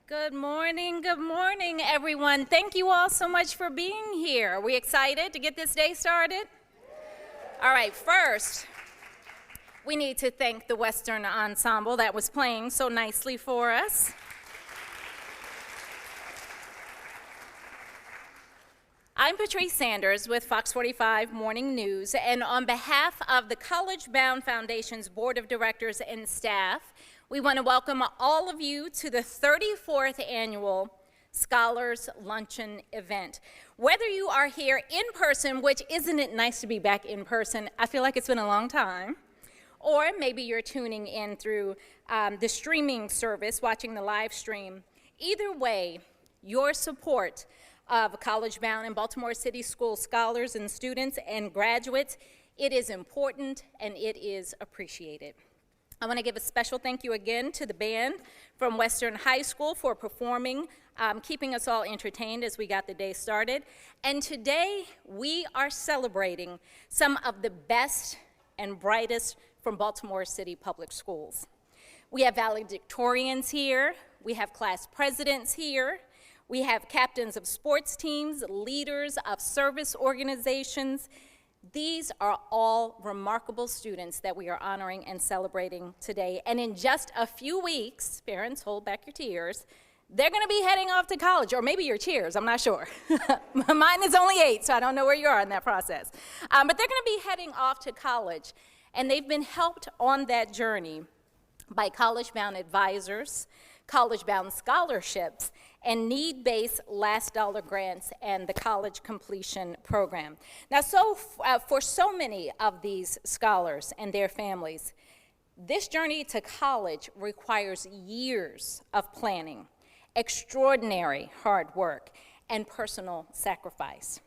Good morning, everyone. Thank you all so much for being here. Are we excited to get this day started? All right, first, we need to thank the Western Ensemble that was playing so nicely for us. I'm Patrice Sanders with Fox 45 Morning News, and on behalf of the CollegeBound Foundation's Board of Directors and staff, we want to welcome all of you to the 34th Annual Scholars Luncheon event. Whether you are here in person, which isn't it nice to be back in person? I feel like it's been a long time. Or maybe you're tuning in through the streaming service, watching the live stream. Either way, your support of CollegeBound and Baltimore City School scholars and students and graduates, it is important and it is appreciated. I want to give a special thank you again to the band from Western High School for performing, keeping us all entertained as we got the day started. And today, we are celebrating some of the best and brightest from Baltimore City Public Schools. We have valedictorians here, we have class presidents here, we have captains of sports teams, leaders of service organizations. These are all remarkable students that we are honoring and celebrating today. And in just a few weeks, parents, hold back your tears, they're going to be heading off to college, or maybe your cheers, I'm not sure. Mine is only 8, so I don't know where you are in that process. But they're going to be heading off to college, and they've been helped on that journey by CollegeBound advisors, CollegeBound scholarships, and need-based last dollar grants and the college completion program. Now, for so many of these scholars and their families, this journey to college requires years of planning, extraordinary hard work, and personal sacrifice.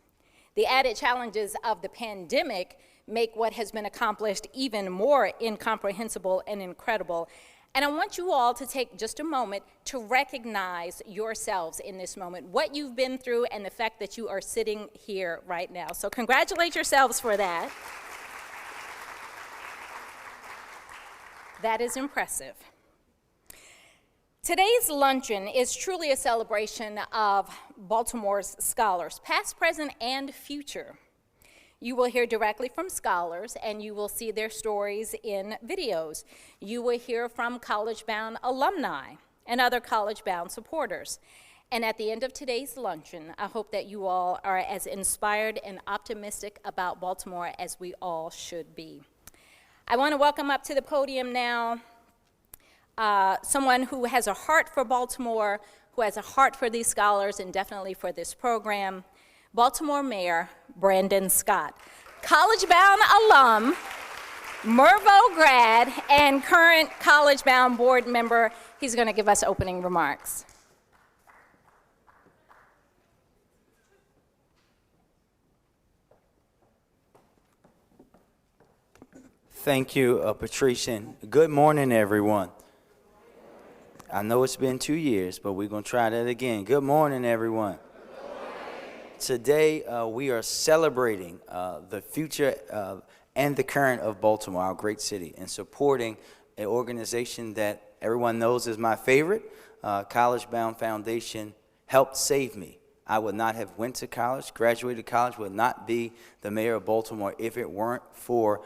The added challenges of the pandemic make what has been accomplished even more incomprehensible and incredible. And I want you all to take just a moment to recognize yourselves in this moment, what you've been through and the fact that you are sitting here right now. So congratulate yourselves for that. That is impressive. Today's luncheon is truly a celebration of Baltimore's scholars, past, present, and future. You will hear directly from scholars, and you will see their stories in videos. You will hear from CollegeBound alumni and other CollegeBound supporters. And at the end of today's luncheon, I hope that you all are as inspired and optimistic about Baltimore as we all should be. I want to welcome up to the podium now someone who has a heart for Baltimore, who has a heart for these scholars, and definitely for this program. Baltimore Mayor Brandon Scott, CollegeBound alum, Mervo grad, and current CollegeBound board member. He's going to give us opening remarks. Thank you, Patrice, and good morning, everyone. I know it's been 2 years, but we're going to try that again. Good morning, everyone. Today, we are celebrating the future and the current of Baltimore, our great city, and supporting an organization that everyone knows is my favorite. CollegeBound Foundation helped save me. I would not have went to college, graduated college, would not be the mayor of Baltimore if it weren't for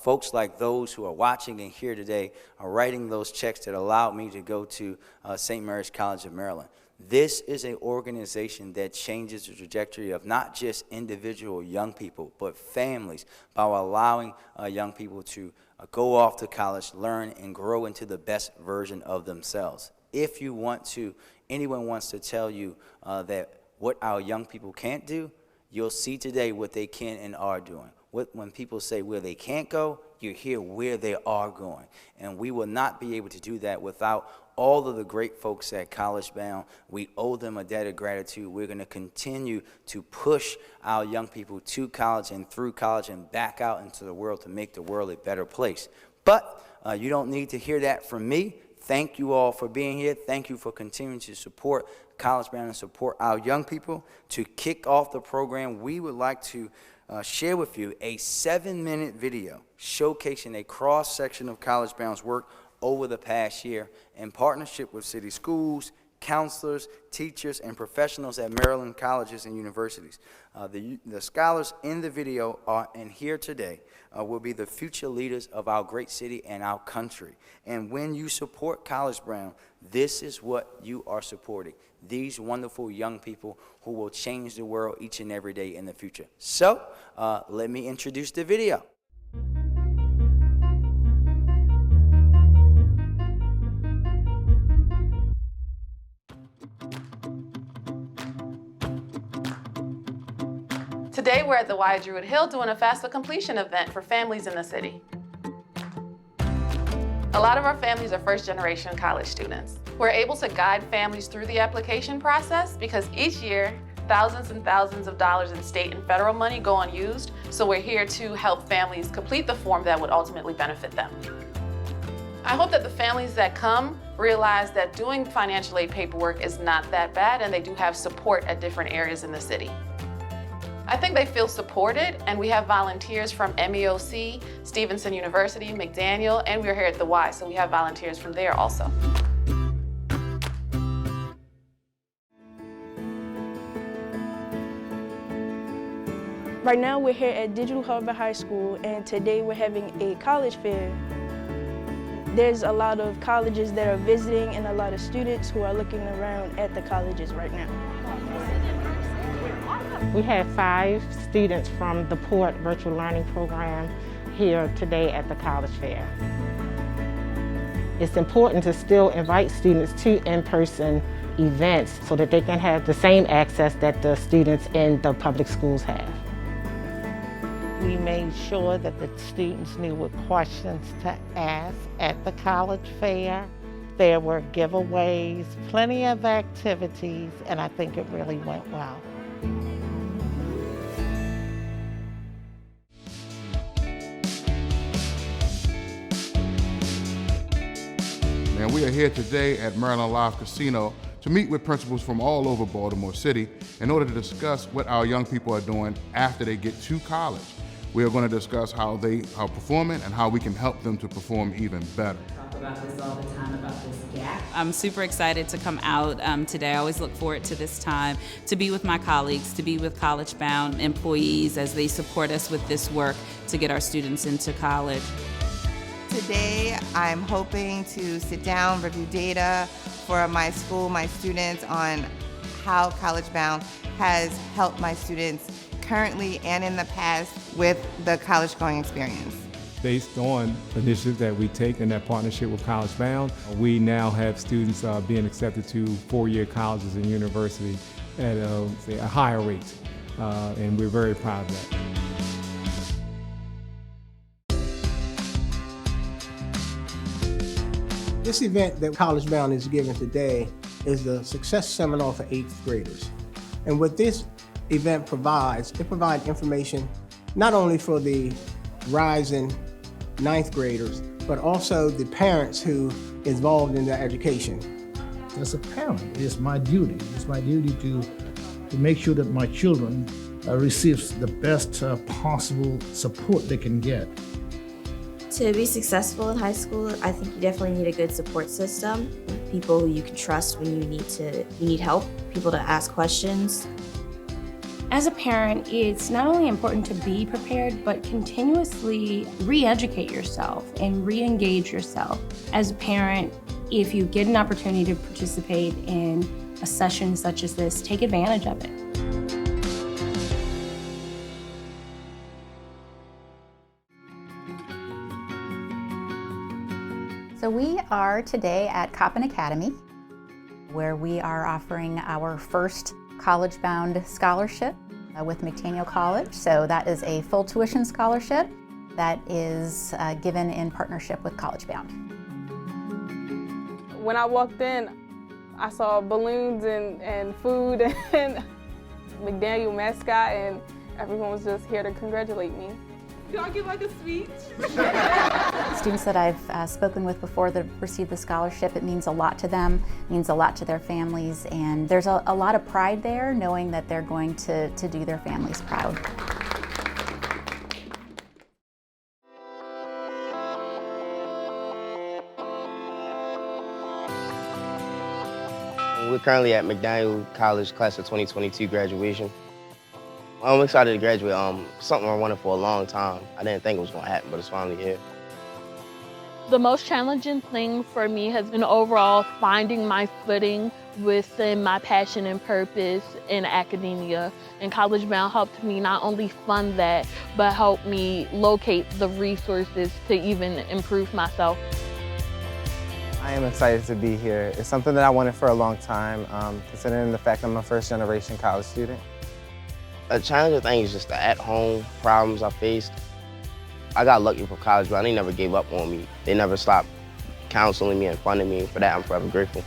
folks like those who are watching and here today are writing those checks that allowed me to go to St. Mary's College of Maryland. This is an organization that changes the trajectory of not just individual young people, but families, by allowing young people to go off to college, learn, and grow into the best version of themselves. If you want to, anyone wants to tell you that what our young people can't do, you'll see today what they can and are doing. When people say where they can't go, you hear where they are going. And we will not be able to do that without all of the great folks at CollegeBound. We owe them a debt of gratitude. We're going to continue to push our young people to college and through college and back out into the world to make the world a better place. But you don't need to hear that from me. Thank you all for being here. Thank you for continuing to support CollegeBound and support our young people. To kick off the program, we would like to share with you a 7-minute video showcasing a cross-section of CollegeBound's work over the past year in partnership with city schools, counselors, teachers, and professionals at Maryland colleges and universities. The scholars in the video and here today will be the future leaders of our great city and our country. And when you support CollegeBound, this is what you are supporting. These wonderful young people who will change the world each and every day in the future. So, let me introduce the video. Today we're at the Y Druid Hill doing a FAFSA completion event for families in the city. A lot of our families are first-generation college students. We're able to guide families through the application process because each year, thousands and thousands of dollars in state and federal money go unused, so we're here to help families complete the form that would ultimately benefit them. I hope that the families that come realize that doing financial aid paperwork is not that bad and they do have support at different areas in the city. I think they feel supported, and we have volunteers from MEOC, Stevenson University, McDaniel, and we're here at the Y, so we have volunteers from there also. Right now we're here at Digital Harvard High School, and today we're having a college fair. There's a lot of colleges that are visiting and a lot of students who are looking around at the colleges right now. We have 5 students from the Port Virtual Learning Program here today at the college fair. It's important to still invite students to in-person events so that they can have the same access that the students in the public schools have. We made sure that the students knew what questions to ask at the college fair. There were giveaways, plenty of activities, and I think it really went well. And we are here today at Maryland Live Casino to meet with principals from all over Baltimore City in order to discuss what our young people are doing after they get to college. We are going to discuss how they are performing and how we can help them to perform even better. Talk about this all the time, about this gap. I'm super excited to come out today. I always look forward to this time, to be with my colleagues, to be with CollegeBound employees as they support us with this work to get our students into college. Today, I'm hoping to sit down, review data for my school, my students, on how CollegeBound has helped my students currently and in the past with the college-going experience. Based on initiatives that we take in that partnership with CollegeBound, we now have students being accepted to 4-year colleges and universities at a higher rate, and we're very proud of that. This event that CollegeBound is giving today is the Success Seminar for 8th graders. And what this event provides, it provides information not only for the rising 9th graders, but also the parents who are involved in their education. As a parent, it's my duty. It's my duty to make sure that my children receives the best possible support they can get. To be successful in high school, I think you definitely need a good support system, people who you can trust when you need help, people to ask questions. As a parent, it's not only important to be prepared, but continuously re-educate yourself and re-engage yourself. As a parent, if you get an opportunity to participate in a session such as this, take advantage of it. So we are today at Coppin Academy, where we are offering our first CollegeBound scholarship with McDaniel College. So that is a full tuition scholarship that is given in partnership with CollegeBound. When I walked in, I saw balloons and food and McDaniel mascot, and everyone was just here to congratulate me. Do I give like a speech? Students that I've spoken with before that received the scholarship, it means a lot to them, means a lot to their families, and there's a lot of pride there knowing that they're going to do their families proud. We're currently at McDaniel College class of 2022 graduation. I'm excited to graduate. Something I wanted for a long time. I didn't think it was going to happen, but it's finally here. The most challenging thing for me has been overall finding my footing within my passion and purpose in academia. And CollegeBound helped me not only fund that, but helped me locate the resources to even improve myself. I am excited to be here. It's something that I wanted for a long time, considering the fact I'm a first-generation college student. A challenging thing is just the at-home problems I faced. I got lucky for CollegeBound. They never gave up on me. They never stopped counseling me and funding me. For that, I'm forever grateful.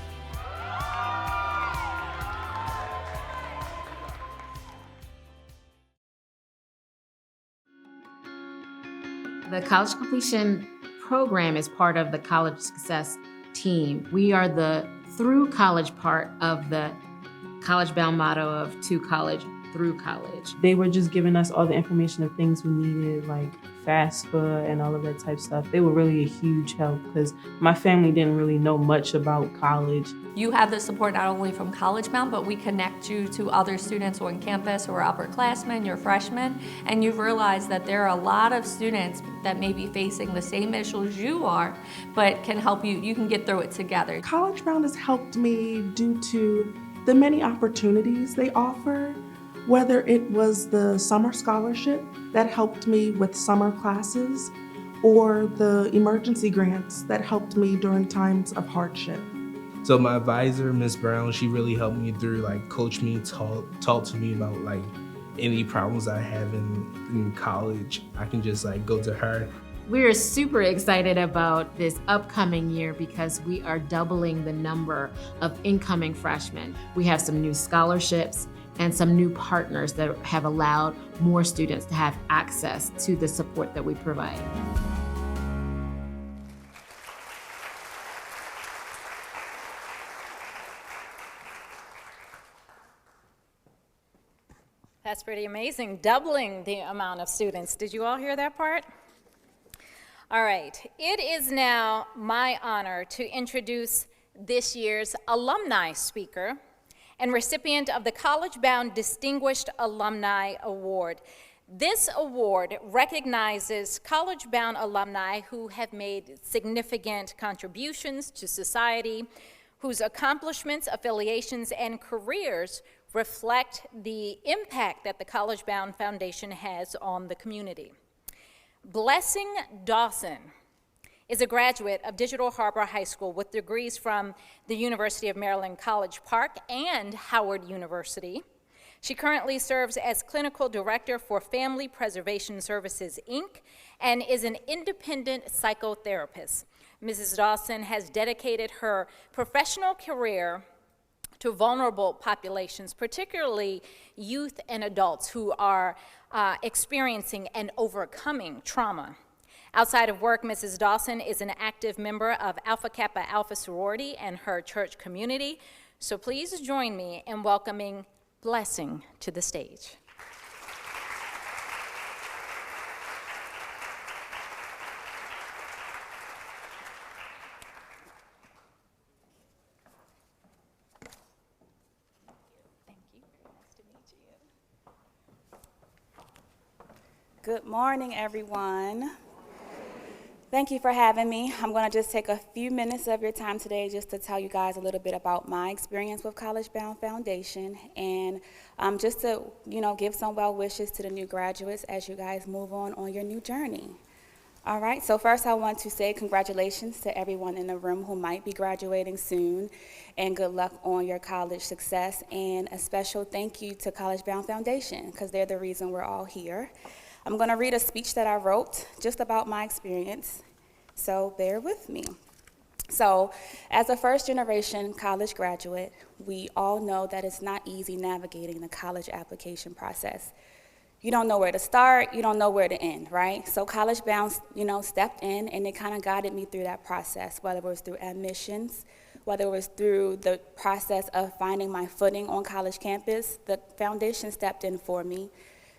The College Completion program is part of the College Success team. We are the through college part of the CollegeBound motto of to college, through college. They were just giving us all the information of things we needed, like FAFSA and all of that type stuff. They were really a huge help because my family didn't really know much about college. You have the support not only from CollegeBound, but we connect you to other students on campus who are upperclassmen, you're freshmen, and you've realized that there are a lot of students that may be facing the same issues you are, but can help you, you can get through it together. CollegeBound has helped me due to the many opportunities they offer, whether it was the summer scholarship that helped me with summer classes, or the emergency grants that helped me during times of hardship. So my advisor, Ms. Brown, she really helped me through, like, coach me, talk to me about, like, any problems I have in college. I can just, like, go to her. We're super excited about this upcoming year because we are doubling the number of incoming freshmen. We have some new scholarships and some new partners that have allowed more students to have access to the support that we provide. That's pretty amazing, doubling the amount of students. Did you all hear that part? All right, it is now my honor to introduce this year's alumni speaker and recipient of the CollegeBound Distinguished Alumni Award. This award recognizes CollegeBound alumni who have made significant contributions to society, whose accomplishments, affiliations, and careers reflect the impact that the CollegeBound Foundation has on the community. Blessing Dawson is a graduate of Digital Harbor High School with degrees from the University of Maryland College Park and Howard University. She currently serves as Clinical Director for Family Preservation Services, Inc., and is an independent psychotherapist. Mrs. Dawson has dedicated her professional career to vulnerable populations, particularly youth and adults who are experiencing and overcoming trauma. Outside of work, Mrs. Dawson is an active member of Alpha Kappa Alpha sorority and her church community. So please join me in welcoming Blessing to the stage. Good morning, everyone. Thank you for having me. I'm going to just take a few minutes of your time today just to tell you guys a little bit about my experience with CollegeBound Foundation and just to, give some well wishes to the new graduates as you guys move on your new journey. All right, so first I want to say congratulations to everyone in the room who might be graduating soon, and good luck on your college success, and a special thank you to CollegeBound Foundation because they're the reason we're all here. I'm going to read a speech that I wrote just about my experience, so bear with me. So, as a first-generation college graduate, we all know that it's not easy navigating the college application process. You don't know where to start, you don't know where to end, right? So CollegeBound, stepped in and it kind of guided me through that process, whether it was through admissions, whether it was through the process of finding my footing on college campus. The foundation stepped in for me.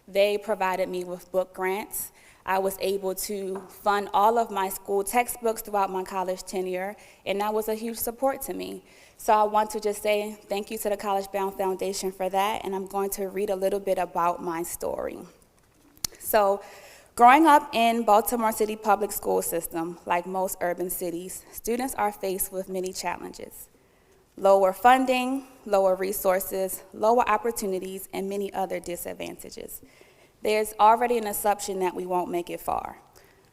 They provided me with book grants. I was able to fund all of my school textbooks throughout my college tenure, and that was a huge support to me. So I want to just say thank you to the CollegeBound Foundation for that, and I'm going to read a little bit about my story. So, growing up in Baltimore City public school system, like most urban cities, students are faced with many challenges. Lower funding, lower resources, lower opportunities, and many other disadvantages. There's already an assumption that we won't make it far.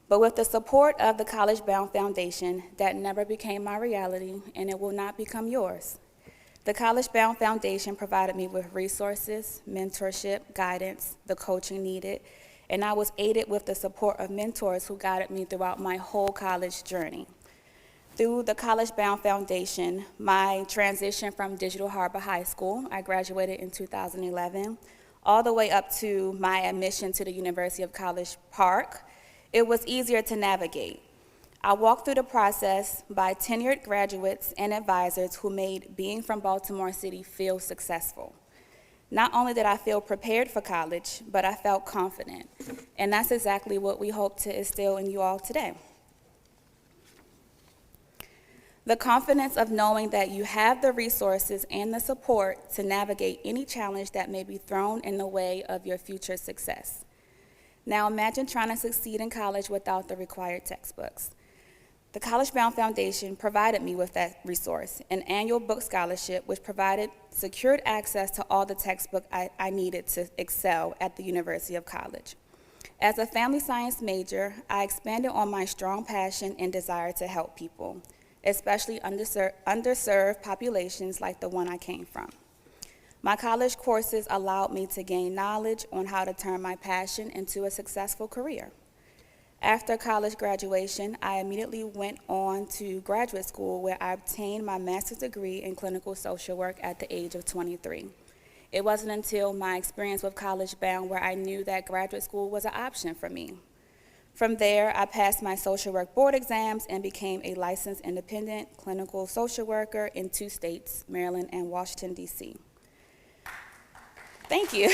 But with the support of the CollegeBound Foundation, that never became my reality, and it will not become yours. The CollegeBound Foundation provided me with resources, mentorship, guidance, the coaching needed, and I was aided with the support of mentors who guided me throughout my whole college journey. Through the CollegeBound Foundation, my transition from Digital Harbor High School, I graduated in 2011, all the way up to my admission to the University of College Park, it was easier to navigate. I walked through the process by tenured graduates and advisors who made being from Baltimore City feel successful. Not only did I feel prepared for college, but I felt confident. And that's exactly what we hope to instill in you all today. The confidence of knowing that you have the resources and the support to navigate any challenge that may be thrown in the way of your future success. Now imagine trying to succeed in college without the required textbooks. The CollegeBound Foundation provided me with that resource, an annual book scholarship which provided secured access to all the textbooks I needed to excel at the University of College. As a family science major, I expanded on my strong passion and desire to help people, especially underserved populations like the one I came from. My college courses allowed me to gain knowledge on how to turn my passion into a successful career. After college graduation, I immediately went on to graduate school where I obtained my master's degree in clinical social work at the age of 23. It wasn't until my experience with CollegeBound where I knew that graduate school was an option for me. From there, I passed my social work board exams and became a licensed independent clinical social worker in 2 states, Maryland and Washington, D.C. Thank you.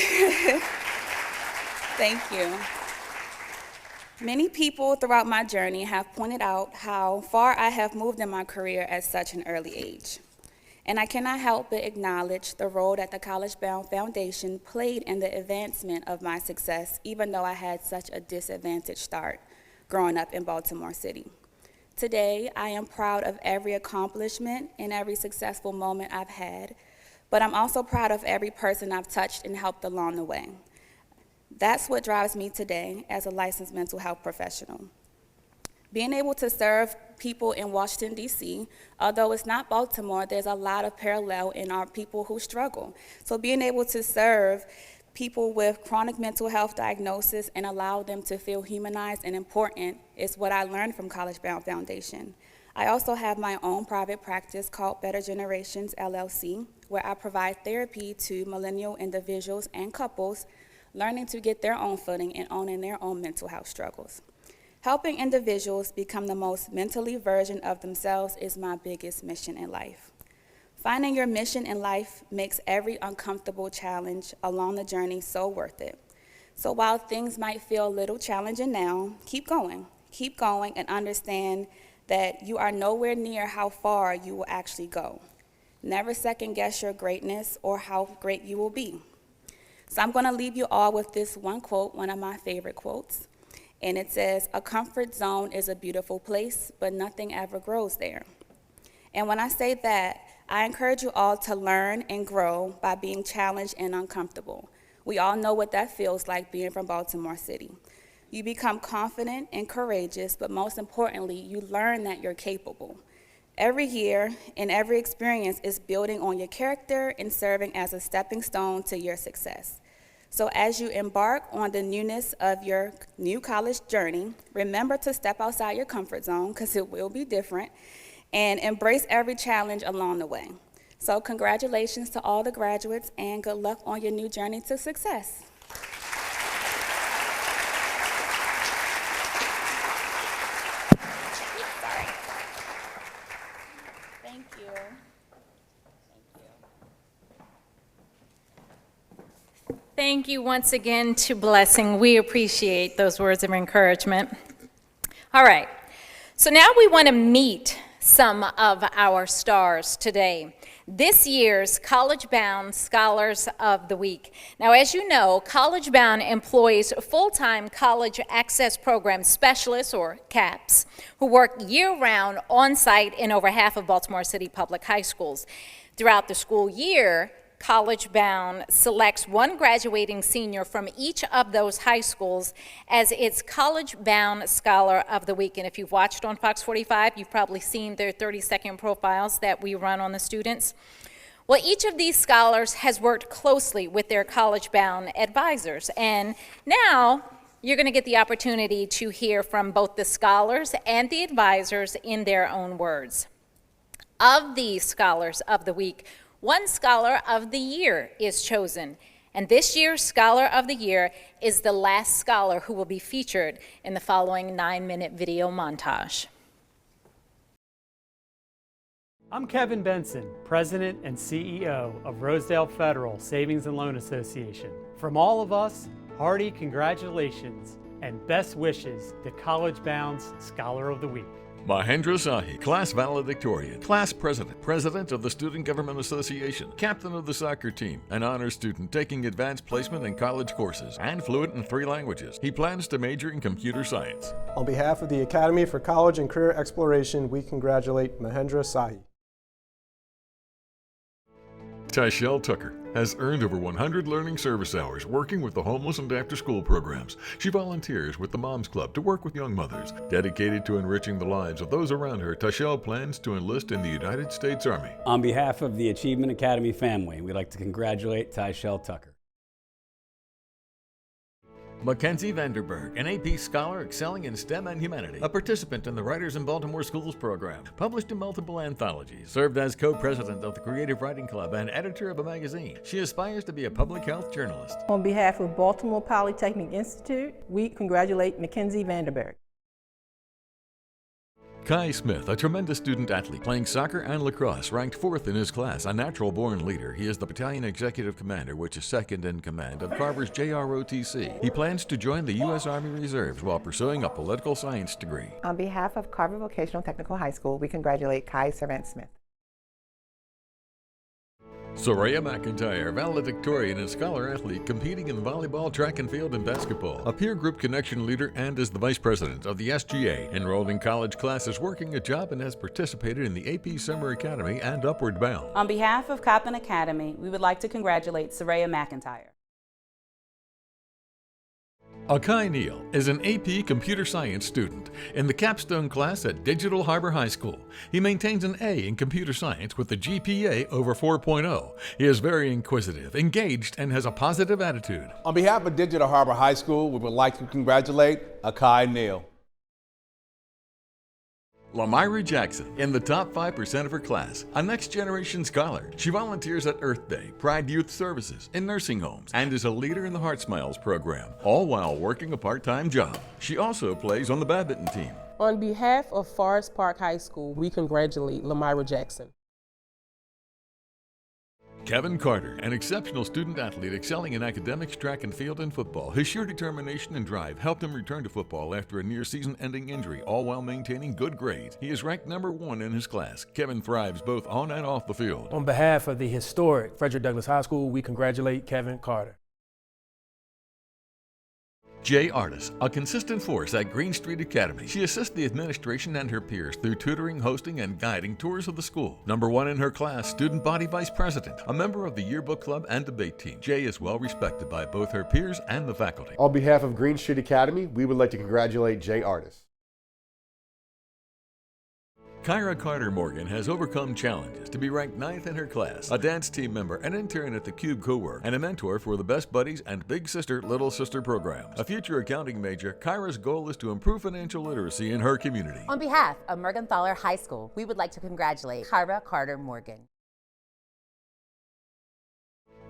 Thank you. Many people throughout my journey have pointed out how far I have moved in my career at such an early age. And I cannot help but acknowledge the role that the CollegeBound Foundation played in the advancement of my success, even though I had such a disadvantaged start growing up in Baltimore City. Today, I am proud of every accomplishment and every successful moment I've had, but I'm also proud of every person I've touched and helped along the way. That's what drives me today as a licensed mental health professional. Being able to serve people in Washington, D.C., although it's not Baltimore, there's a lot of parallel in our people who struggle. So being able to serve people with chronic mental health diagnosis and allow them to feel humanized and important is what I learned from CollegeBound Foundation. I also have my own private practice called Better Generations, LLC, where I provide therapy to millennial individuals and couples learning to get their own footing and owning their own mental health struggles. Helping individuals become the most mentally version of themselves is my biggest mission in life. Finding your mission in life makes every uncomfortable challenge along the journey so worth it. So while things might feel a little challenging now, keep going and understand that you are nowhere near how far you will actually go. Never second guess your greatness or how great you will be. So I'm going to leave you all with this one quote, one of my favorite quotes. And it says, "A comfort zone is a beautiful place, but nothing ever grows there." And when I say that, I encourage you all to learn and grow by being challenged and uncomfortable. We all know what that feels like being from Baltimore City. You become confident and courageous, but most importantly, you learn that you're capable. Every year and every experience is building on your character and serving as a stepping stone to your success. So as you embark on the newness of your new college journey, remember to step outside your comfort zone, because it will be different, and embrace every challenge along the way. So congratulations to all the graduates, and good luck on your new journey to success. Thank you once again to Blessing. We appreciate those words of encouragement. All right, so now we want to meet some of our stars today. This year's CollegeBound Scholars of the Week. Now, as you know, CollegeBound employs full-time college access program specialists, or CAPS, who work year-round on-site in over half of Baltimore City public high schools. Throughout the school year, CollegeBound selects one graduating senior from each of those high schools as its CollegeBound Scholar of the Week. And if you've watched on Fox 45, you've probably seen their 30-second profiles that we run on the students. Well, each of these scholars has worked closely with their CollegeBound advisors. And now you're going to get the opportunity to hear from both the scholars and the advisors in their own words. Of these Scholars of the Week, one Scholar of the Year is chosen, and this year's Scholar of the Year is the last scholar who will be featured in the following 9-minute video montage. I'm Kevin Benson, President and CEO of Rosedale Federal Savings and Loan Association. From all of us, hearty congratulations and best wishes to CollegeBound's Scholar of the Week. Mahendra Sahi, Class Valedictorian, Class President, President of the Student Government Association, Captain of the soccer team, an honor student taking advanced placement in college courses, and fluent in 3 languages. He plans to major in computer science. On behalf of the Academy for College and Career Exploration, we congratulate Mahendra Sahi. Tyshell Tucker has earned over 100 learning service hours working with the homeless and after-school programs. She volunteers with the Moms Club to work with young mothers. Dedicated to enriching the lives of those around her, Tyshell plans to enlist in the United States Army. On behalf of the Achievement Academy family, we'd like to congratulate Tyshell Tucker. Mackenzie Vanderberg, an AP scholar excelling in STEM and humanity, a participant in the Writers in Baltimore Schools program, published in multiple anthologies, served as co-president of the Creative Writing Club and editor of a magazine. She aspires to be a public health journalist. On behalf of Baltimore Polytechnic Institute, we congratulate Mackenzie Vanderberg. Kai Smith, a tremendous student athlete playing soccer and lacrosse, ranked 4th in his class, a natural-born leader. He is the battalion executive commander, which is second in command of Carver's JROTC. He plans to join the U.S. Army Reserves while pursuing a political science degree. On behalf of Carver Vocational Technical High School, we congratulate Kai Servant Smith. Soraya McIntyre, valedictorian and scholar athlete competing in volleyball, track and field, and basketball. A peer group connection leader and is the vice president of the SGA. Enrolled in college classes, working a job, and has participated in the AP Summer Academy and Upward Bound. On behalf of Coppin Academy, we would like to congratulate Soraya McIntyre. Akai Neal is an AP Computer Science student in the capstone class at Digital Harbor High School. He maintains an A in Computer Science with a GPA over 4.0. He is very inquisitive, engaged, and has a positive attitude. On behalf of Digital Harbor High School, we would like to congratulate Akai Neal. Lamyra Jackson, in the top 5% of her class, a next-generation scholar. She volunteers at Earth Day, Pride Youth Services, in nursing homes, and is a leader in the Heart Smiles program, all while working a part-time job. She also plays on the badminton team. On behalf of Forest Park High School, we congratulate Lamyra Jackson. Kevin Carter, an exceptional student athlete excelling in academics, track and field, and football. His sheer determination and drive helped him return to football after a near season-ending injury, all while maintaining good grades. He is ranked #1 in his class. Kevin thrives both on and off the field. On behalf of the historic Frederick Douglass High School, we congratulate Kevin Carter. Jay Artis, a consistent force at Green Street Academy. She assists the administration and her peers through tutoring, hosting, and guiding tours of the school. #1 in her class, student body vice president, a member of the yearbook club and debate team. Jay is well respected by both her peers and the faculty. On behalf of Green Street Academy, we would like to congratulate Jay Artis. Kyra Carter Morgan has overcome challenges to be ranked 9th in her class, a dance team member, an intern at the Cube Co-work, and a mentor for the Best Buddies and Big Sister, Little Sister programs. A future accounting major, Kyra's goal is to improve financial literacy in her community. On behalf of Mergenthaler High School, we would like to congratulate Kyra Carter Morgan.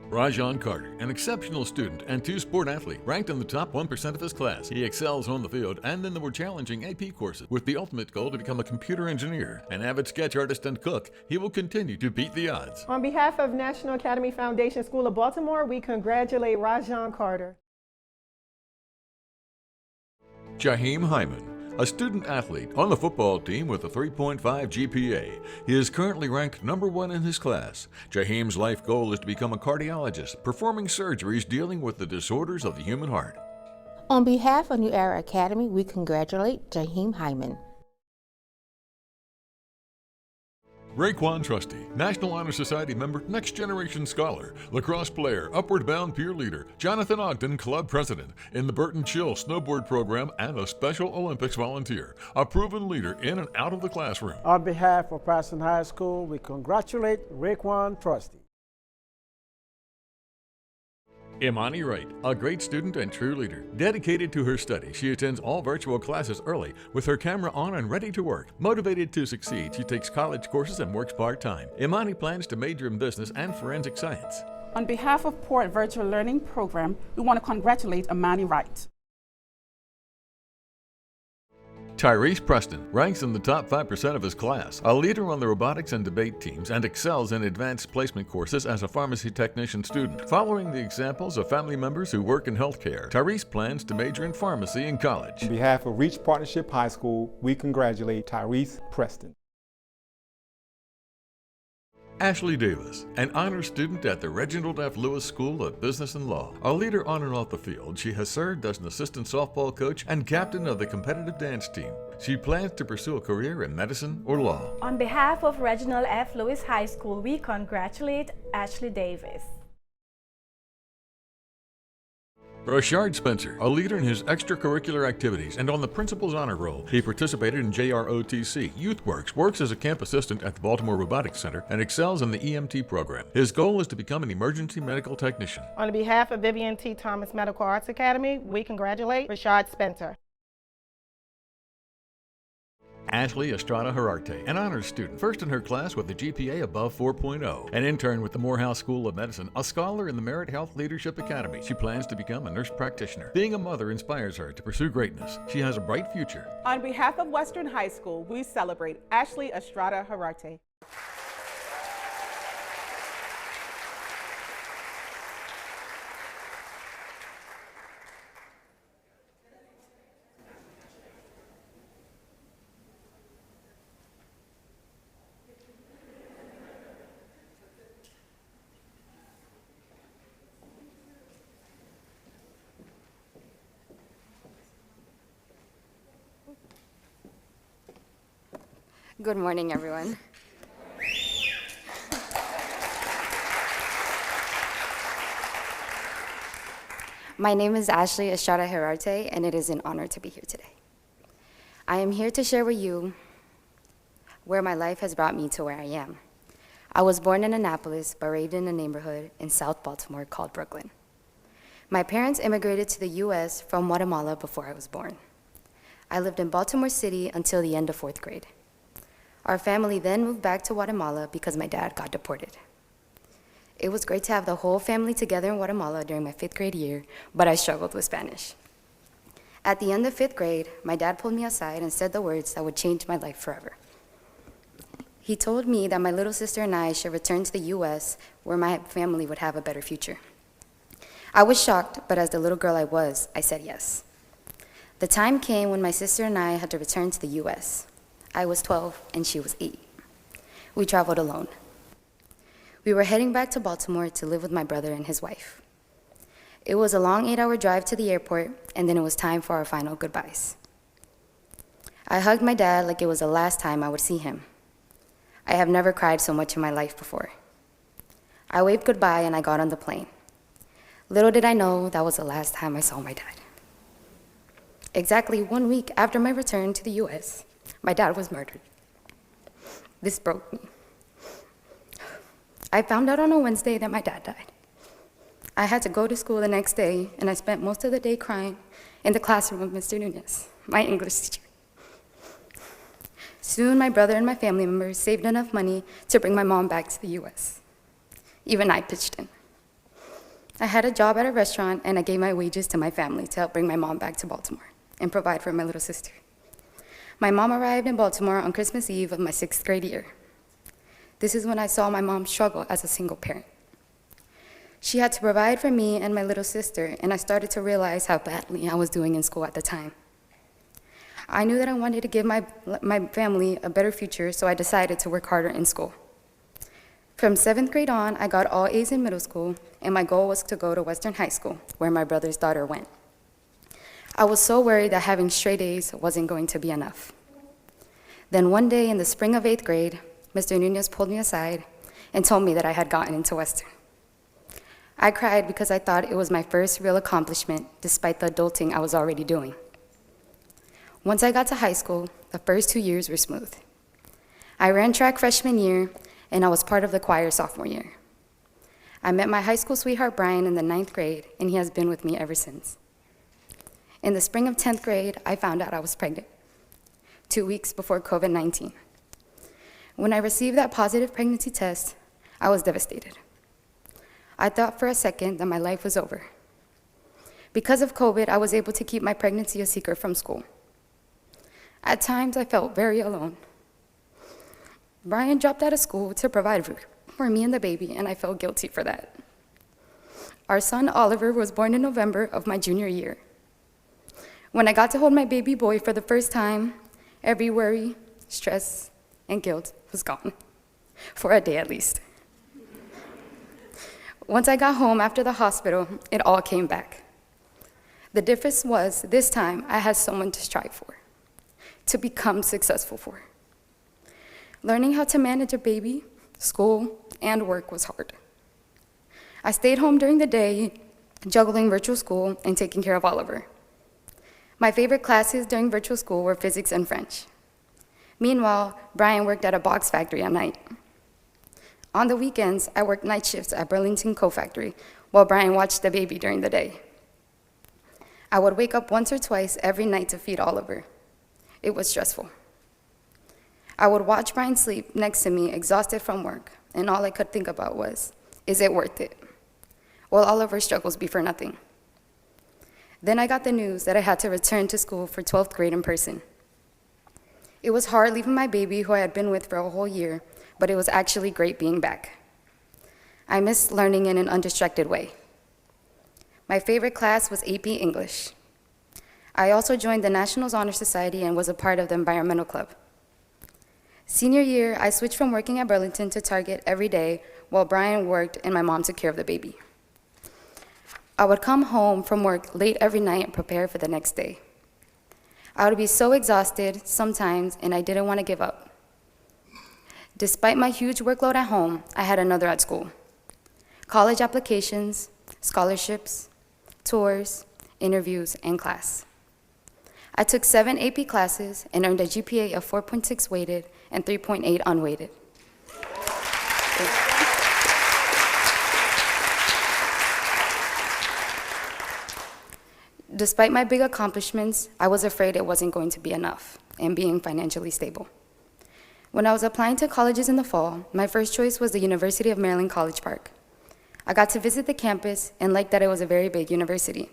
Rajon Carter, an exceptional student and two-sport athlete, ranked in the top 1% of his class. He excels on the field and in the more challenging AP courses. With the ultimate goal to become a computer engineer, an avid sketch artist and cook, he will continue to beat the odds. On behalf of National Academy Foundation School of Baltimore, we congratulate Rajon Carter. Jaheim Hyman, a student athlete on the football team with a 3.5 GPA. He is currently ranked number 1 in his class. Jaheim's life goal is to become a cardiologist, performing surgeries dealing with the disorders of the human heart. On behalf of New Era Academy, we congratulate Jaheim Hyman. Raekwon Trusty, National Honor Society member, Next Generation Scholar, lacrosse player, Upward Bound peer leader, Jonathan Ogden club president, in the Burton Chill snowboard program, and a Special Olympics volunteer, a proven leader in and out of the classroom. On behalf of Preston High School, we congratulate Raekwon Trusty. Imani Wright, a great student and true leader. Dedicated to her study, she attends all virtual classes early with her camera on and ready to work. Motivated to succeed, she takes college courses and works part-time. Imani plans to major in business and forensic science. On behalf of Port Virtual Learning Program, we want to congratulate Imani Wright. Tyrese Preston ranks in the top 5% of his class, a leader on the robotics and debate teams, and excels in advanced placement courses as a pharmacy technician student. Following the examples of family members who work in healthcare, Tyrese plans to major in pharmacy in college. On behalf of Reach Partnership High School, we congratulate Tyrese Preston. Ashley Davis, an honors student at the Reginald F. Lewis School of Business and Law. A leader on and off the field, she has served as an assistant softball coach and captain of the competitive dance team. She plans to pursue a career in medicine or law. On behalf of Reginald F. Lewis High School, we congratulate Ashley Davis. Rashard Spencer, a leader in his extracurricular activities and on the principal's honor roll. He participated in JROTC, YouthWorks, works as a camp assistant at the Baltimore Robotics Center, and excels in the EMT program. His goal is to become an emergency medical technician. On behalf of Vivian T. Thomas Medical Arts Academy, we congratulate Rashard Spencer. Ashley Estrada Herarte, an honors student, first in her class with a GPA above 4.0, an intern with the Morehouse School of Medicine, a scholar in the Merit Health Leadership Academy. She plans to become a nurse practitioner. Being a mother inspires her to pursue greatness. She has a bright future. On behalf of Western High School, we celebrate Ashley Estrada Herarte. Good morning, everyone. My name is Ashley Estrada Herarte, and it is an honor to be here today. I am here to share with you where my life has brought me to where I am. I was born in Annapolis, but raised in a neighborhood in South Baltimore called Brooklyn. My parents immigrated to the U.S. from Guatemala before I was born. I lived in Baltimore City until the end of 4th grade. Our family then moved back to Guatemala because my dad got deported. It was great to have the whole family together in Guatemala during my 5th grade year, but I struggled with Spanish. At the end of 5th grade, my dad pulled me aside and said the words that would change my life forever. He told me that my little sister and I should return to the U.S. where my family would have a better future. I was shocked, but as the little girl I was, I said yes. The time came when my sister and I had to return to the U.S. I was 12 and she was 8. We traveled alone. We were heading back to Baltimore to live with my brother and his wife. It was a long 8-hour drive to the airport, and then it was time for our final goodbyes. I hugged my dad like it was the last time I would see him. I have never cried so much in my life before. I waved goodbye and I got on the plane. Little did I know that was the last time I saw my dad. Exactly 1 week after my return to the U.S., my dad was murdered. This broke me. I found out on a Wednesday that my dad died. I had to go to school the next day, and I spent most of the day crying in the classroom of Mr. Nunez, my English teacher. Soon, my brother and my family members saved enough money to bring my mom back to the U.S. Even I pitched in. I had a job at a restaurant, and I gave my wages to my family to help bring my mom back to Baltimore and provide for my little sister. My mom arrived in Baltimore on Christmas Eve of my 6th grade year. This is when I saw my mom struggle as a single parent. She had to provide for me and my little sister, and I started to realize how badly I was doing in school at the time. I knew that I wanted to give my family a better future, so I decided to work harder in school. From 7th grade on, I got all A's in middle school, and my goal was to go to Western High School, where my brother's daughter went. I was so worried that having straight A's wasn't going to be enough. Then one day in the spring of 8th grade, Mr. Nunez pulled me aside and told me that I had gotten into Western. I cried because I thought it was my first real accomplishment, despite the adulting I was already doing. Once I got to high school, the first 2 years were smooth. I ran track freshman year, and I was part of the choir sophomore year. I met my high school sweetheart Brian in the 9th grade, and he has been with me ever since. In the spring of 10th grade, I found out I was pregnant, 2 weeks before COVID-19. When I received that positive pregnancy test, I was devastated. I thought for a second that my life was over. Because of COVID, I was able to keep my pregnancy a secret from school. At times, I felt very alone. Brian dropped out of school to provide for me and the baby, and I felt guilty for that. Our son, Oliver, was born in November of my junior year. When I got to hold my baby boy for the first time, every worry, stress, and guilt was gone, for a day at least. Once I got home after the hospital, it all came back. The difference was, this time, I had someone to strive for, to become successful for. Learning how to manage a baby, school, and work was hard. I stayed home during the day, juggling virtual school and taking care of Oliver. My favorite classes during virtual school were physics and French. Meanwhile, Brian worked at a box factory at night. On the weekends, I worked night shifts at Burlington Coat Factory while Brian watched the baby during the day. I would wake up once or twice every night to feed Oliver. It was stressful. I would watch Brian sleep next to me, exhausted from work, and all I could think about was, is it worth it? Will Oliver's struggles be for nothing? Then I got the news that I had to return to school for 12th grade in person. It was hard leaving my baby, who I had been with for a whole year, but it was actually great being back. I missed learning in an undistracted way. My favorite class was AP English. I also joined the National Honor Society and was a part of the Environmental Club. Senior year, I switched from working at Burlington to Target every day while Brian worked and my mom took care of the baby. I would come home from work late every night and prepare for the next day. I would be so exhausted sometimes, and I didn't want to give up. Despite my huge workload at home, I had another at school. College applications, scholarships, tours, interviews, and class. I took 7 AP classes and earned a GPA of 4.6 weighted and 3.8 unweighted. Despite my big accomplishments, I was afraid it wasn't going to be enough and being financially stable. When I was applying to colleges in the fall, my first choice was the University of Maryland College Park. I got to visit the campus and liked that it was a very big university.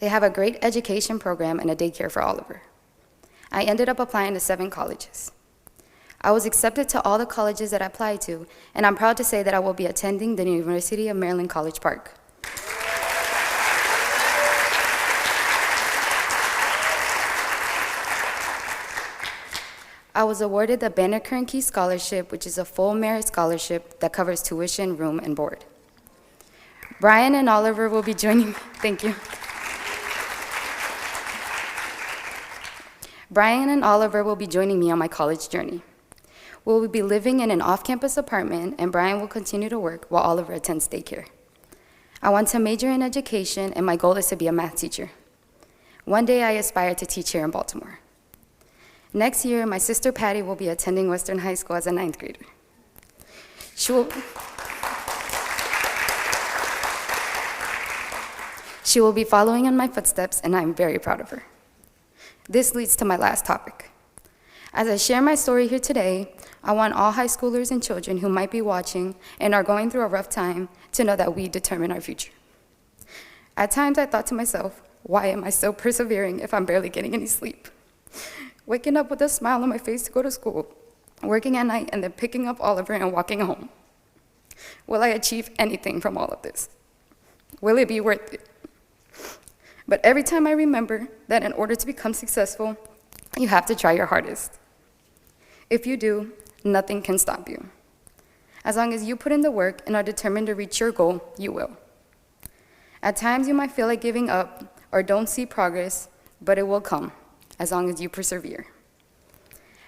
They have a great education program and a daycare for Oliver. I ended up applying to 7 colleges. I was accepted to all the colleges that I applied to, and I'm proud to say that I will be attending the University of Maryland College Park. I was awarded the Banner Kernke Scholarship, which is a full merit scholarship that covers tuition, room, and board. Brian and Oliver will be joining me. Thank you. Brian and Oliver will be joining me on my college journey. We will be living in an off-campus apartment, and Brian will continue to work while Oliver attends daycare. I want to major in education, and my goal is to be a math teacher. One day I aspire to teach here in Baltimore. Next year, my sister Patty will be attending Western High School as a 9th grader. She will be following in my footsteps, and I'm very proud of her. This leads to my last topic. As I share my story here today, I want all high schoolers and children who might be watching and are going through a rough time to know that we determine our future. At times I thought to myself, why am I still persevering if I'm barely getting any sleep? Waking up with a smile on my face to go to school, working at night, and then picking up Oliver and walking home. Will I achieve anything from all of this? Will it be worth it? But every time I remember that in order to become successful, you have to try your hardest. If you do, nothing can stop you. As long as you put in the work and are determined to reach your goal, you will. At times you might feel like giving up or don't see progress, but it will come as long as you persevere.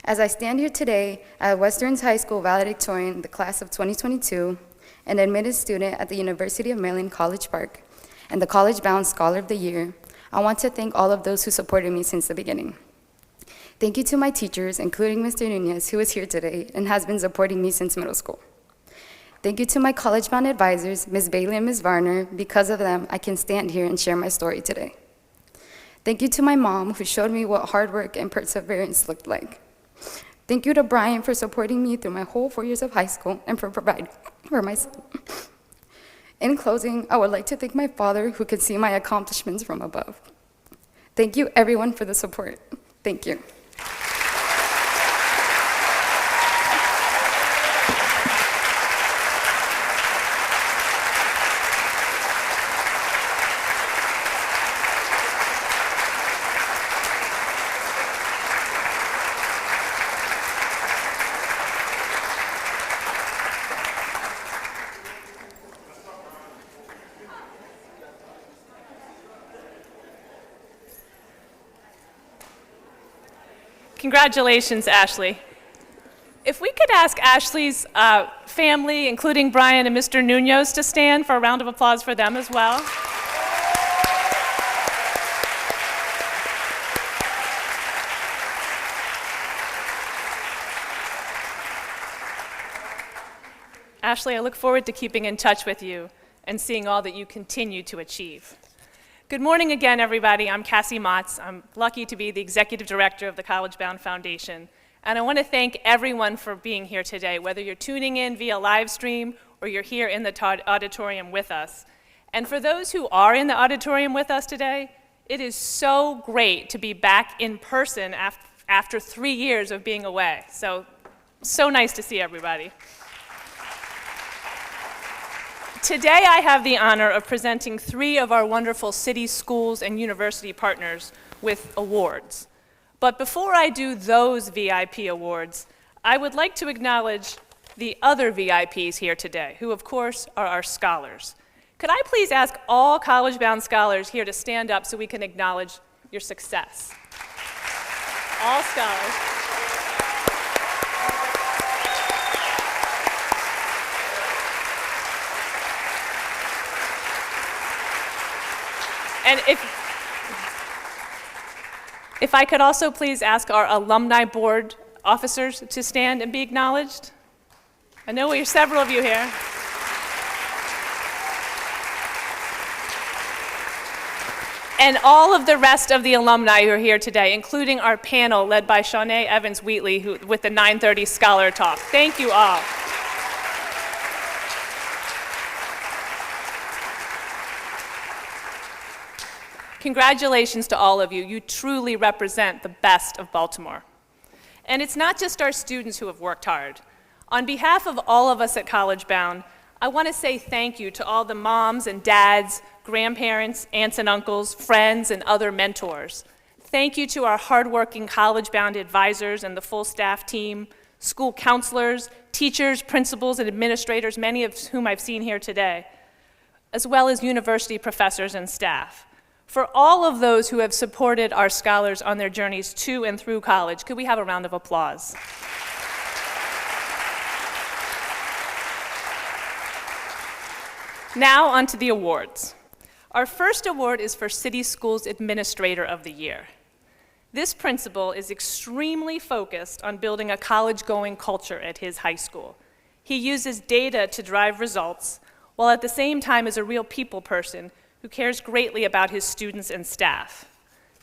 As I stand here today at Western High School valedictorian, the class of 2022, an admitted student at the University of Maryland College Park, and the CollegeBound Scholar of the Year, I want to thank all of those who supported me since the beginning. Thank you to my teachers, including Mr. Nunez, who is here today and has been supporting me since middle school. Thank you to my CollegeBound advisors, Ms. Bailey and Ms. Varner. Because of them, I can stand here and share my story today. Thank you to my mom, who showed me what hard work and perseverance looked like. Thank you to Brian for supporting me through my whole 4 years of high school and for providing for my son. In closing, I would like to thank my father, who could see my accomplishments from above. Thank you, everyone, for the support. Thank you. Congratulations, Ashley. If we could ask Ashley's family, including Brian and Mr. Nunez, to stand for a round of applause for them as well. Ashley, I look forward to keeping in touch with you and seeing all that you continue to achieve. Good morning again, everybody. I'm Cassie Motz. I'm lucky to be the Executive Director of the CollegeBound Foundation. And I want to thank everyone for being here today, whether you're tuning in via live stream or you're here in the auditorium with us. And for those who are in the auditorium with us today, it is so great to be back in person after 3 years of being away. So nice to see everybody. Today I have the honor of presenting 3 of our wonderful city, schools, and university partners with awards. But before I do those VIP awards, I would like to acknowledge the other VIPs here today, who of course are our scholars. Could I please ask all CollegeBound scholars here to stand up so we can acknowledge your success? All scholars. And if I could also please ask our alumni board officers to stand and be acknowledged. I know we have several of you here. And all of the rest of the alumni who are here today, including our panel led by Shanae Evans-Wheatley with the 9:30 Scholar Talk. Thank you all. Congratulations to all of you. You truly represent the best of Baltimore. And it's not just our students who have worked hard. On behalf of all of us at CollegeBound, I want to say thank you to all the moms and dads, grandparents, aunts and uncles, friends, and other mentors. Thank you to our hardworking CollegeBound advisors and the full staff team, school counselors, teachers, principals, and administrators, many of whom I've seen here today, as well as university professors and staff. For all of those who have supported our scholars on their journeys to and through college, could we have a round of applause? Now on to the awards. Our first award is for City Schools Administrator of the Year. This principal is extremely focused on building a college-going culture at his high school. He uses data to drive results, while at the same time is a real people person who cares greatly about his students and staff.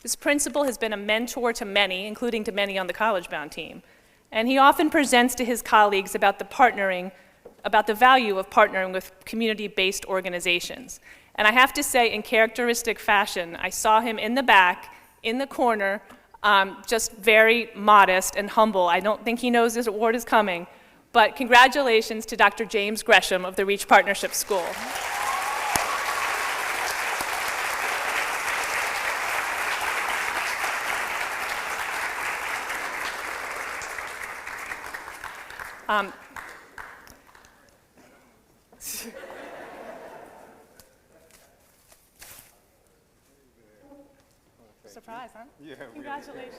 This principal has been a mentor to many, including to many on the CollegeBound team, and he often presents to his colleagues about the value of partnering with community-based organizations. And I have to say, in characteristic fashion, I saw him in the back, in the corner, just very modest and humble. I don't think he knows this award is coming, but congratulations to Dr. James Gresham of the Reach Partnership School. Surprise, huh? Yeah. Congratulations.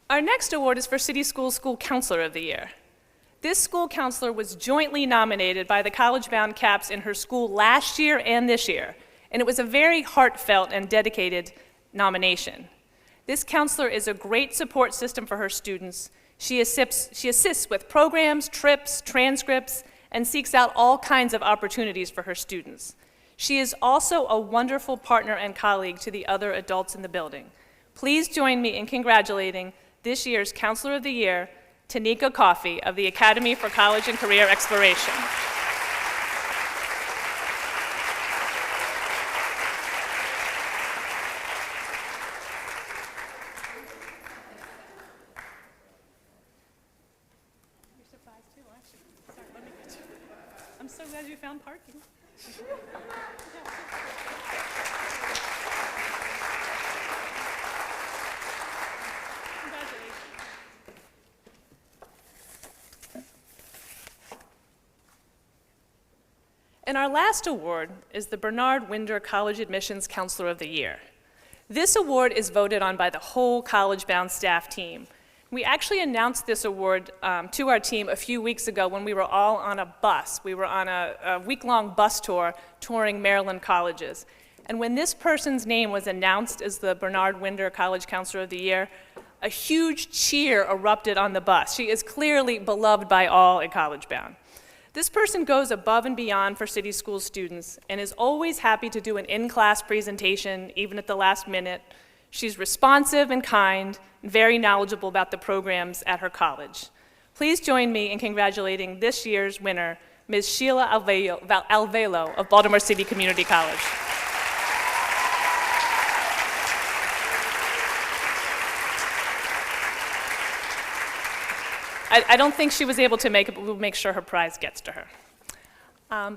Our next award is for City Schools School Counselor of the Year. This school counselor was jointly nominated by the CollegeBound Caps in her school last year and this year, and it was a very heartfelt and dedicated nomination. This counselor is a great support system for her students. She assists with programs, trips, transcripts, and seeks out all kinds of opportunities for her students. She is also a wonderful partner and colleague to the other adults in the building. Please join me in congratulating this year's Counselor of the Year, Tanika Coffey of the Academy for College and Career Exploration. I'm so glad you found parking. Congratulations. And our last award is the Bernard Winder College Admissions Counselor of the Year. This award is voted on by the whole CollegeBound staff team. We actually announced this award to our team a few weeks ago when we were all on a bus. We were on a week-long bus tour touring Maryland colleges. And when this person's name was announced as the Bernard Winder College Counselor of the Year, a huge cheer erupted on the bus. She is clearly beloved by all at CollegeBound. This person goes above and beyond for City School students and is always happy to do an in-class presentation, even at the last minute. She's responsive and kind, and very knowledgeable about the programs at her college. Please join me in congratulating this year's winner, Ms. Sheila Alvelo of Baltimore City Community College. I don't think she was able to make it, but we'll make sure her prize gets to her.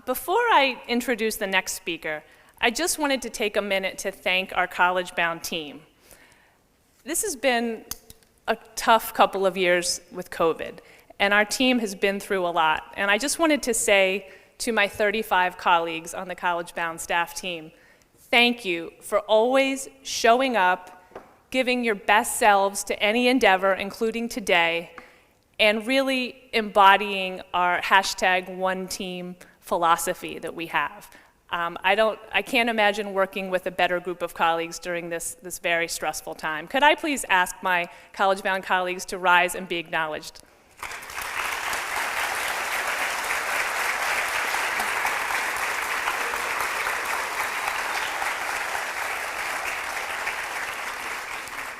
Before I introduce the next speaker, I just wanted to take a minute to thank our CollegeBound team. This has been a tough couple of years with COVID, and our team has been through a lot. And I just wanted to say to my 35 colleagues on the CollegeBound staff team, thank you for always showing up, giving your best selves to any endeavor, including today, and really embodying our #OneTeam philosophy that we have. I can't imagine working with a better group of colleagues during this very stressful time. Could I please ask my CollegeBound colleagues to rise and be acknowledged?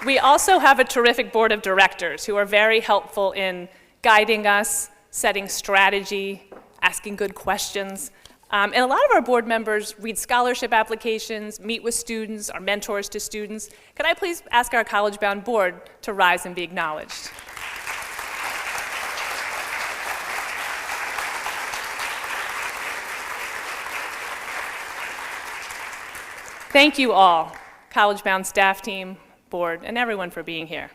We also have a terrific board of directors who are very helpful in guiding us, setting strategy, asking good questions. And a lot of our board members read scholarship applications, meet with students, are mentors to students. Could I please ask our CollegeBound board to rise and be acknowledged? Thank you all, CollegeBound staff team, board, and everyone for being here.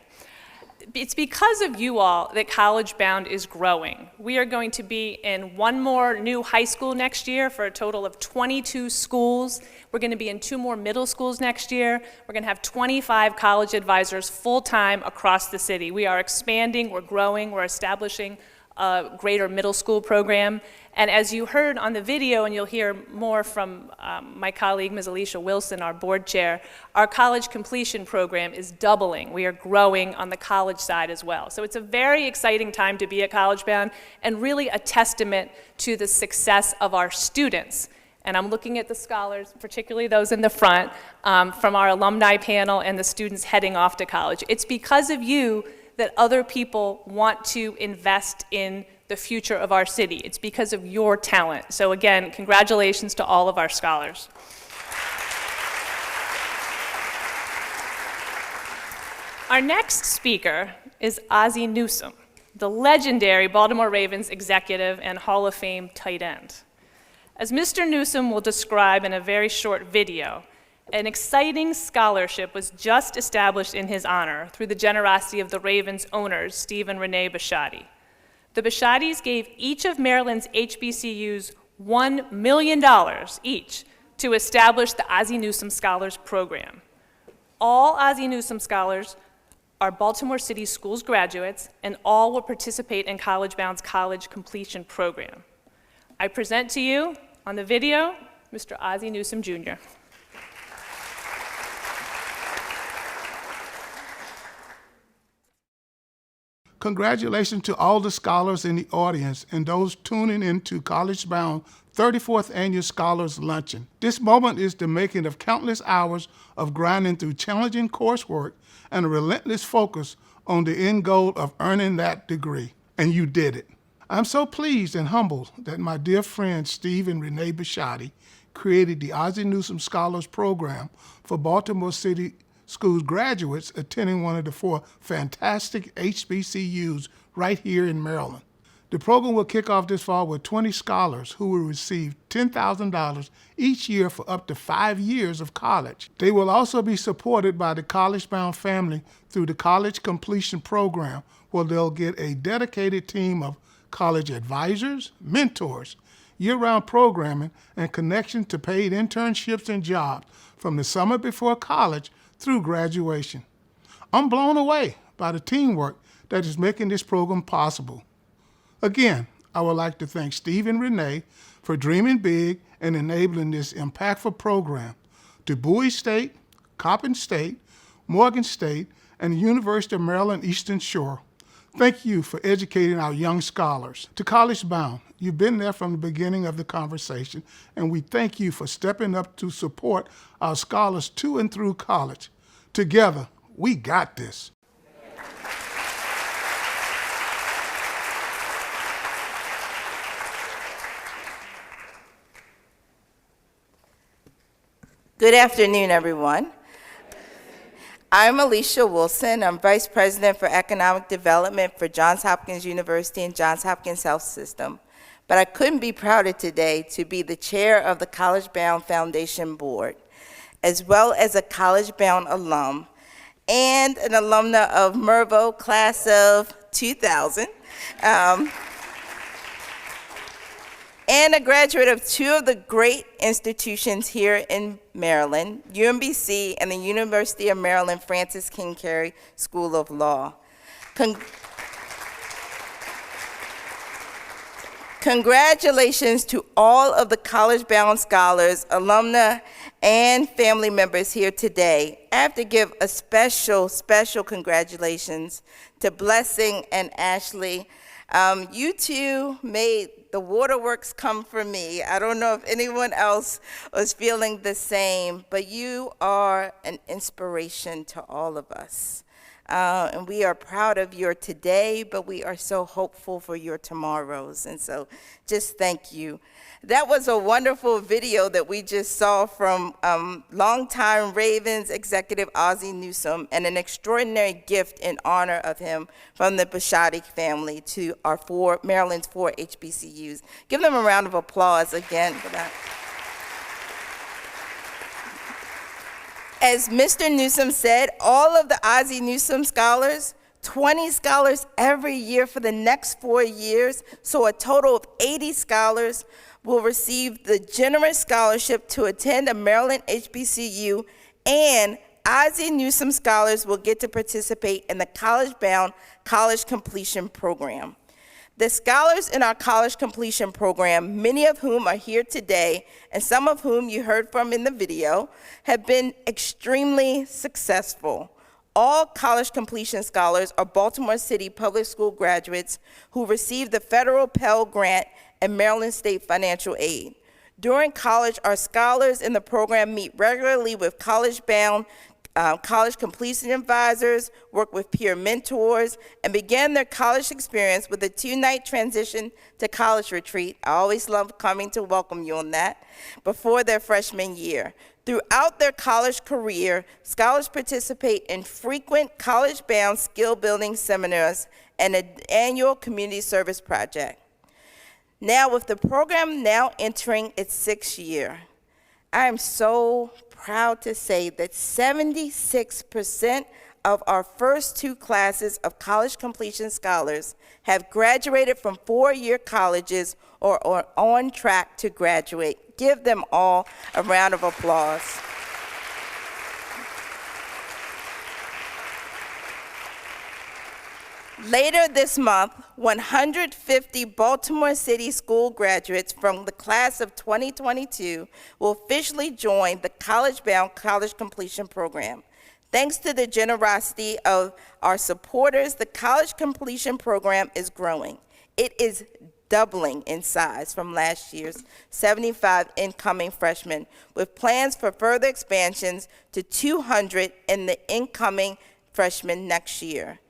It's because of you all that CollegeBound is growing. We are going to be in one more new high school next year for a total of 22 schools. We're going to be in 2 more middle schools next year. We're going to have 25 college advisors full-time across the city. We are expanding, we're growing, we're establishing a greater middle school program. And as you heard on the video, and you'll hear more from my colleague, Ms. Alicia Wilson, our board chair, our college completion program is doubling. We are growing on the college side as well. So it's a very exciting time to be at CollegeBound and really a testament to the success of our students. And I'm looking at the scholars, particularly those in the front, from our alumni panel and the students heading off to college. It's because of you that other people want to invest in the future of our city. It's because of your talent. So again, congratulations to all of our scholars. Our next speaker is Ozzie Newsome, the legendary Baltimore Ravens executive and Hall of Fame tight end. As Mr. Newsome will describe in a very short video, an exciting scholarship was just established in his honor through the generosity of the Ravens owners, Steve and Renee Bisciotti. The Bisciottis gave each of Maryland's HBCUs $1 million each to establish the Ozzie Newsome Scholars Program. All Ozzie Newsome Scholars are Baltimore City Schools graduates, and all will participate in CollegeBound's College Completion Program. I present to you, on the video, Mr. Ozzie Newsome, Jr. Congratulations to all the scholars in the audience and those tuning into CollegeBound 34th Annual Scholars Luncheon. This moment is the making of countless hours of grinding through challenging coursework and a relentless focus on the end goal of earning that degree. And you did it. I'm so pleased and humbled that my dear friends Steve and Renee Bisciotti created the Ozzie Newsome Scholars Program for Baltimore City Schools graduates attending one of the 4 fantastic HBCUs right here in Maryland. The program will kick off this fall with 20 scholars who will receive $10,000 each year for up to 5 years of college. They will also be supported by the CollegeBound family through the College Completion Program, where they'll get a dedicated team of college advisors, mentors, year-round programming, and connection to paid internships and jobs from the summer before college through graduation. I'm blown away by the teamwork that is making this program possible. Again, I would like to thank Steve and Renee for dreaming big and enabling this impactful program, to Bowie State, Coppin State, Morgan State, and the University of Maryland Eastern Shore. Thank you for educating our young scholars. To CollegeBound, you've been there from the beginning of the conversation, and we thank you for stepping up to support our scholars to and through college. Together, we got this. Good afternoon, everyone. I'm Alicia Wilson. I'm Vice President for Economic Development for Johns Hopkins University and Johns Hopkins Health System. But I couldn't be prouder today to be the chair of the CollegeBound Foundation Board, as well as a CollegeBound alum and an alumna of Mervo, class of 2000. And a graduate of 2 of the great institutions here in Maryland, UMBC and the University of Maryland Francis King Carey School of Law. Congratulations to all of the CollegeBound scholars, alumni, and family members here today. I have to give a special congratulations to Blessing and Ashley. You two made the waterworks come for me. I don't know if anyone else was feeling the same, but you are an inspiration to all of us. And we are proud of your today, but we are so hopeful for your tomorrows. And so just thank you. That was a wonderful video that we just saw from longtime Ravens executive Ozzie Newsome, and an extraordinary gift in honor of him from the Bisciotti family to our Maryland's 4 HBCUs. Give them a round of applause again for that. As Mr. Newsome said, all of the Ozzie Newsome scholars, 20 scholars every year for the next 4 years, so a total of 80 scholars will receive the generous scholarship to attend a Maryland HBCU, and Ozzie Newsome scholars will get to participate in the CollegeBound College Completion Program. The scholars in our College Completion Program, many of whom are here today, and some of whom you heard from in the video, have been extremely successful. All College Completion scholars are Baltimore City Public School graduates who received the federal Pell Grant and Maryland State financial aid. During college, our scholars in the program meet regularly with CollegeBound college completion advisors, work with peer mentors, and began their college experience with a 2-night transition to college retreat. I always love coming to welcome you on that, before their freshman year. Throughout their college career, scholars participate in frequent CollegeBound skill-building seminars and an annual community service project. Now, with the program now entering its 6th year, I am so proud to say that 76% of our first 2 classes of college completion scholars have graduated from 4-year colleges or are on track to graduate. Give them all a round of applause. Later this month, 150 Baltimore City School graduates from the class of 2022 will officially join the CollegeBound College Completion Program. Thanks to the generosity of our supporters, the College Completion Program is growing. It is doubling in size from last year's 75 incoming freshmen, with plans for further expansions to 200 in the incoming freshmen next year.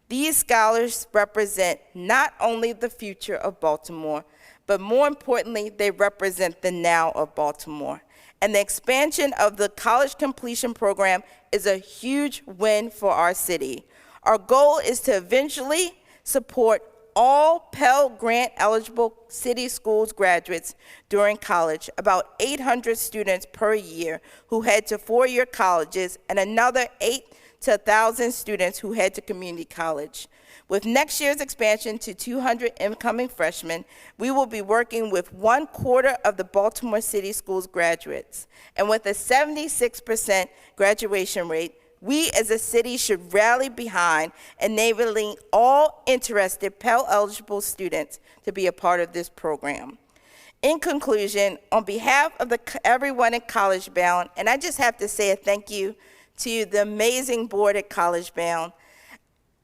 These scholars represent not only the future of Baltimore, but more importantly, they represent the now of Baltimore. And the expansion of the College Completion Program is a huge win for our city. Our goal is to eventually support all Pell Grant eligible city schools graduates during college, about 800 students per year who head to 4-year colleges, and another 8 to 1,000 students who head to community college. With next year's expansion to 200 incoming freshmen, we will be working with 1/4 of the Baltimore City Schools graduates. And with a 76% graduation rate, we as a city should rally behind enabling all interested Pell-eligible students to be a part of this program. In conclusion, on behalf of everyone at CollegeBound, and I just have to say a thank you to the amazing board at CollegeBound.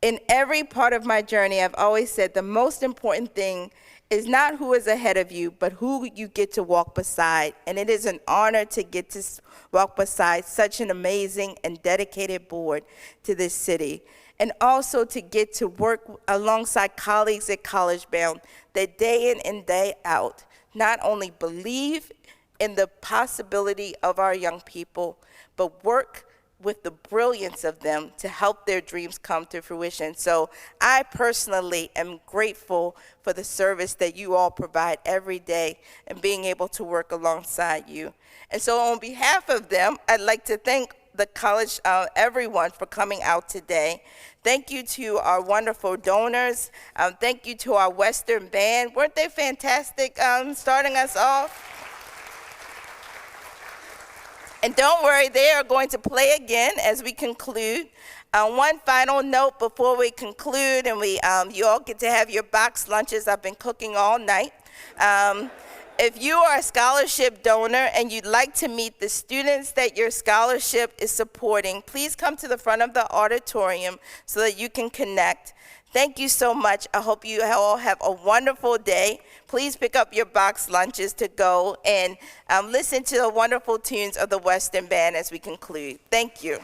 In every part of my journey, I've always said the most important thing is not who is ahead of you, but who you get to walk beside. And it is an honor to get to walk beside such an amazing and dedicated board to this city. And also to get to work alongside colleagues at CollegeBound that day in and day out not only believe in the possibility of our young people, but work with the brilliance of them to help their dreams come to fruition. So I personally am grateful for the service that you all provide every day and being able to work alongside you. And so on behalf of them, I'd like to thank the college, everyone for coming out today. Thank you to our wonderful donors. Thank you to our Western Band. Weren't they fantastic starting us off? And don't worry, they are going to play again as we conclude. One final note before we conclude, and you all get to have your box lunches. I've been cooking all night. If you are a scholarship donor and you'd like to meet the students that your scholarship is supporting, please come to the front of the auditorium so that you can connect. Thank you so much. I hope you all have a wonderful day. Please pick up your box lunches to go and listen to the wonderful tunes of the Western Band as we conclude. Thank you.